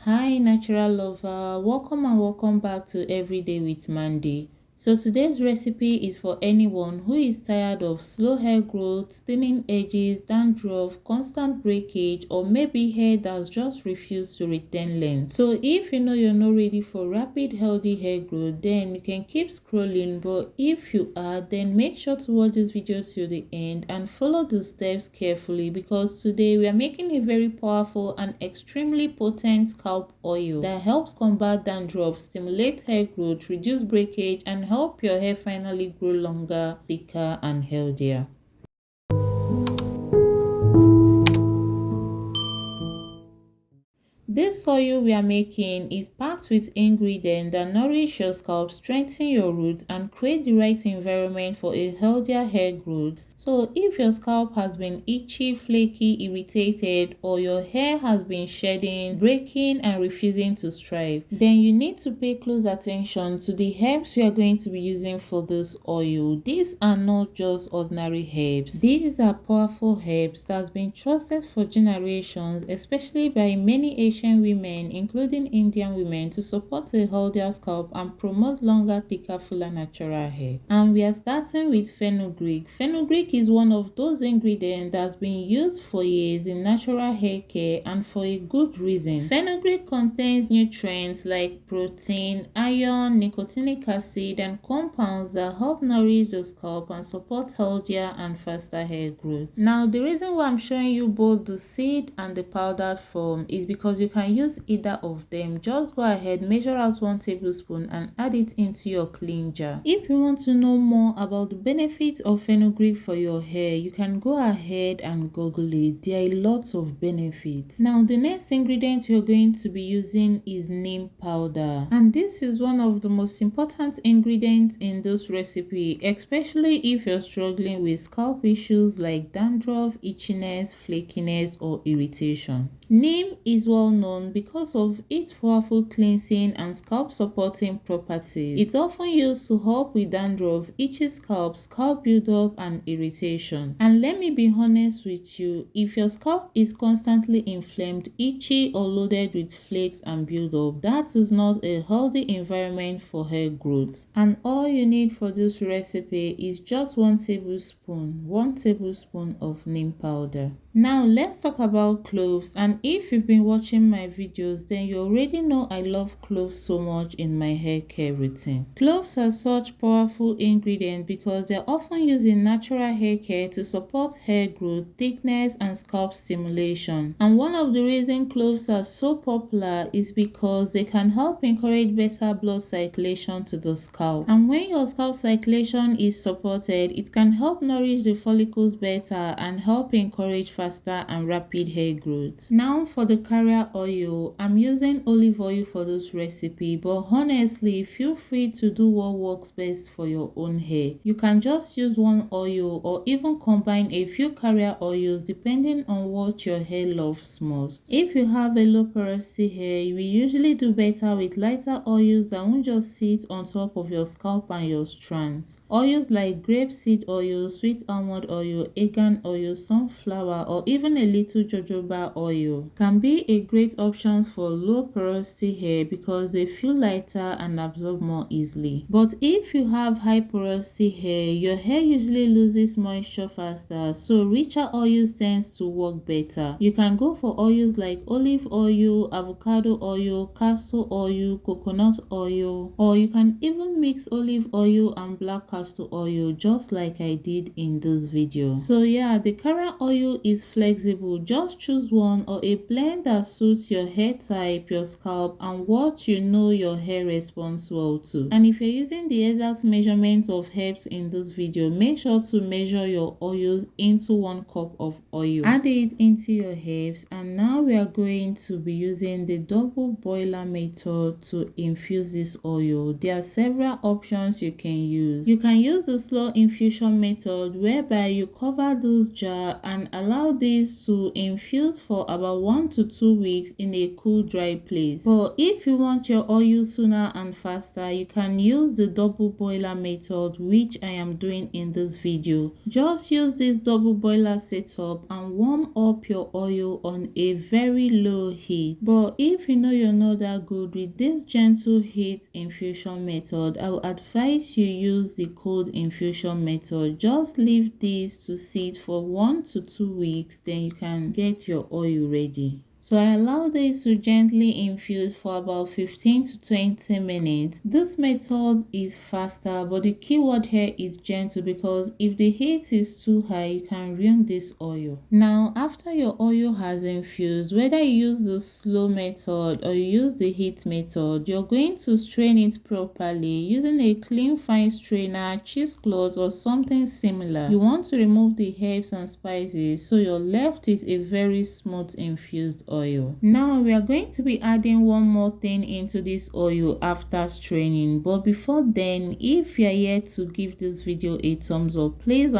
Hi natural lover, welcome and welcome back to Everyday with Mandy. So today's recipe is for anyone who is tired of slow hair growth, thinning edges, dandruff, constant breakage, or maybe hair that's just refused to retain length. So if you know you're not ready for rapid healthy hair growth, then you can keep scrolling, but if you are, then make sure to watch this video till the end and follow the steps carefully, because today we are making a very powerful and extremely potent scalp oil that helps combat dandruff, stimulate hair growth, reduce breakage, and help your hair finally grow longer, thicker, and healthier. This oil we are making is packed with ingredients that nourish your scalp, strengthen your roots, and create the right environment for a healthier hair growth. So if your scalp has been itchy, flaky, irritated, or your hair has been shedding, breaking, and refusing to thrive, then you need to pay close attention to the herbs we are going to be using for this oil. These are not just ordinary herbs. These are powerful herbs that has been trusted for generations, especially by many Asian women, including Indian women, to support a healthier scalp and promote longer, thicker, fuller natural hair. And we are starting with fenugreek. Fenugreek is one of those ingredients that's been used for years in natural hair care, and for a good reason. Fenugreek contains nutrients like protein, iron, nicotinic acid, and compounds that help nourish the scalp and support healthier and faster hair growth. Now, the reason why I'm showing you both the seed and the powdered form is because you can use either of them. Just go ahead, measure out 1 tablespoon and add it into your clean jar. If you want to know more about the benefits of fenugreek for your hair, you can go ahead and Google it. There are lots of benefits. Now, the next ingredient you're going to be using is neem powder, and this is one of the most important ingredients in this recipe, especially if you're struggling with scalp issues like dandruff, itchiness, flakiness, or irritation. Neem is well known because of its powerful cleansing and scalp supporting properties. It's often used to help with dandruff, itchy scalp, scalp buildup, and irritation. And let me be honest with you, if your scalp is constantly inflamed, itchy, or loaded with flakes and buildup, that is not a healthy environment for hair growth. And all you need for this recipe is just 1 tablespoon of neem powder. Now let's talk about cloves, and if you've been watching my videos, then you already know I love cloves so much in my hair care routine. Cloves are such powerful ingredients because they're often used in natural hair care to support hair growth, thickness, and scalp stimulation. And one of the reasons cloves are so popular is because they can help encourage better blood circulation to the scalp. And when your scalp circulation is supported, it can help nourish the follicles better and help encourage faster and rapid hair growth. Now for the carrier oil, I'm using olive oil for this recipe, but honestly, feel free to do what works best for your own hair. You can just use one oil or even combine a few carrier oils depending on what your hair loves most. If you have a low porosity hair, you will usually do better with lighter oils that won't just sit on top of your scalp and your strands. Oils like grapeseed oil, sweet almond oil, argan oil, sunflower, or even a little jojoba oil can be a great option for low porosity hair because they feel lighter and absorb more easily. But if you have high porosity hair, your hair usually loses moisture faster, so richer oils tends to work better. You can go for oils like olive oil, avocado oil, castor oil, coconut oil, or you can even mix olive oil and black castor oil just like I did in this video. So yeah, the carrier oil is flexible. Just choose one or a blend that suits your hair type, your scalp, and what you know your hair responds well to. And if you're using the exact measurement of herbs in this video, make sure to measure your oils into 1 cup of oil. Add it into your herbs, and now we are going to be using the double boiler method to infuse this oil. There are several options you can use. You can use the slow infusion method, whereby you cover this jar and allow this to infuse for about 1 to 2 weeks in a cool, dry place. But if you want your oil sooner and faster, you can use the double boiler method, which I am doing in this video. Just use this double boiler setup and warm up your oil on a very low heat. But if you know you're that good with this gentle heat infusion method, I would advise you use the cold infusion method. Just leave this to sit for 1 to 2 weeks, then you can get your oil ready. So I allow this to gently infuse for about 15 to 20 minutes. This method is faster, but the keyword here is gentle, because if the heat is too high, you can ruin this oil. Now, after your oil has infused, whether you use the slow method or you use the heat method, you're going to strain it properly using a clean fine strainer, cheesecloth, or something similar. You want to remove the herbs and spices, so you're left with a very smooth infused oil. Now we are going to be adding one more thing into this oil after straining, but before then, if you are yet to give this video a thumbs up, please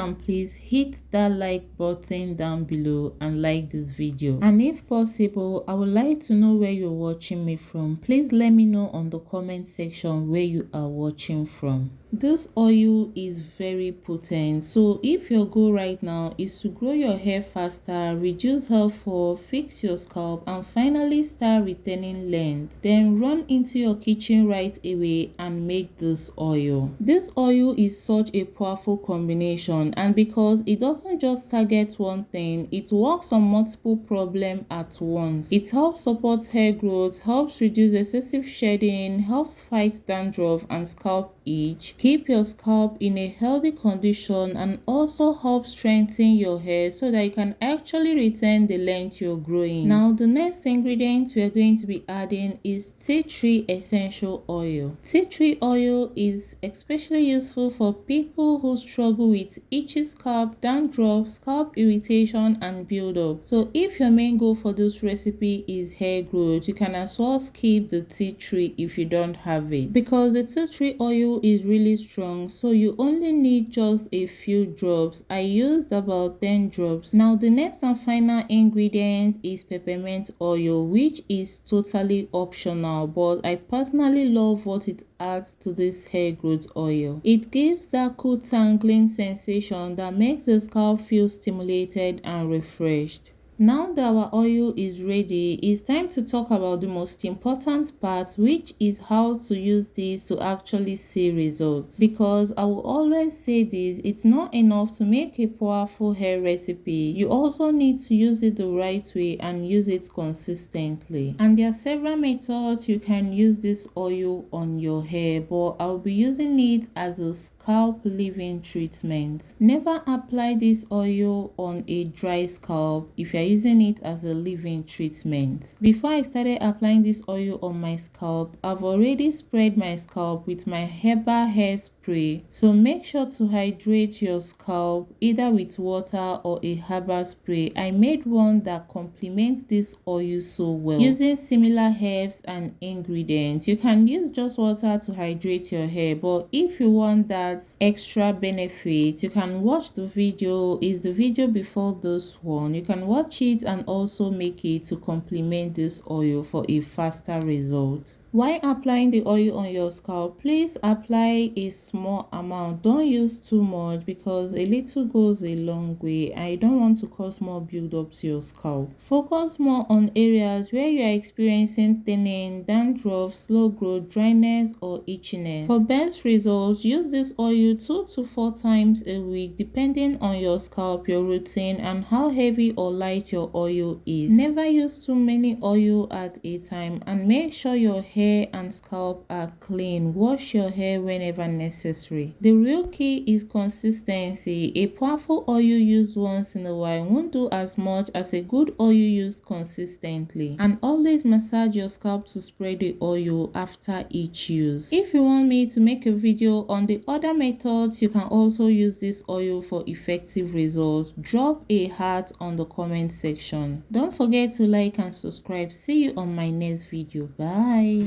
hit that like button down below and like this video. And if possible, I would like to know where you're watching me from. Please let me know on the comment section where you are watching from. This oil is very potent, so if your goal right now is to grow your hair faster, reduce hair fall, fix your scalp, and finally start retaining length, then run into your kitchen right away and make this oil. This oil is such a powerful combination, and because it doesn't just target one thing, it works on multiple problems at once. It helps support hair growth, helps reduce excessive shedding, helps fight dandruff and scalp itch, keep your scalp in a healthy condition, and also help strengthen your hair so that you can actually retain the length you're growing. Now the next ingredient we are going to be adding is tea tree essential oil. Tea tree oil is especially useful for people who struggle with itchy scalp, dandruff, scalp irritation, and buildup. So if your main goal for this recipe is hair growth, you can as well skip the tea tree if you don't have it, because the tea tree oil is really strong, so you only need just a few drops. I used about 10 drops. Now the next and final ingredient is peppermint oil, which is totally optional, but I personally love what it adds to this hair growth oil. It gives that cool tangling sensation that makes the scalp feel stimulated and refreshed. Now that our oil is ready, it's time to talk about the most important part, which is how to use this to actually see results. Because I will always say this, it's not enough to make a powerful hair recipe. You also need to use it the right way and use it consistently. And there are several methods you can use this oil on your hair, but I'll be using it as a scalp leave-in treatment. Never apply this oil on a dry scalp if you're using it as a leave-in treatment. Before I started applying this oil on my scalp, I've already sprayed my scalp with my Herbal hair spray. So make sure to hydrate your scalp either with water or a herbal spray. I made one that complements this oil so well, using similar herbs and ingredients. You can use just water to hydrate your hair, but if you want that extra benefit, you can watch the video. Is the video before this one. You can watch it and also make it to complement this oil for a faster result. While applying the oil on your scalp, please apply a small amount. Don't use too much, because a little goes a long way. I don't want to cause more buildup to your scalp. Focus more on areas where you are experiencing thinning, dandruff, slow growth, dryness, or itchiness. For best results, use this oil 2 to 4 times a week, depending on your scalp, your routine, and how heavy or light your oil is. Never use too many oil at a time, and make sure your hair and scalp are clean. Wash your hair whenever necessary. The real key is consistency. A powerful oil used once in a while won't do as much as a good oil used consistently. And always massage your scalp to spread the oil after each use. If you want me to make a video on the other methods you can also use this oil for effective results, drop a heart on the comment section. Don't forget to like and subscribe. See you on my next video. Bye.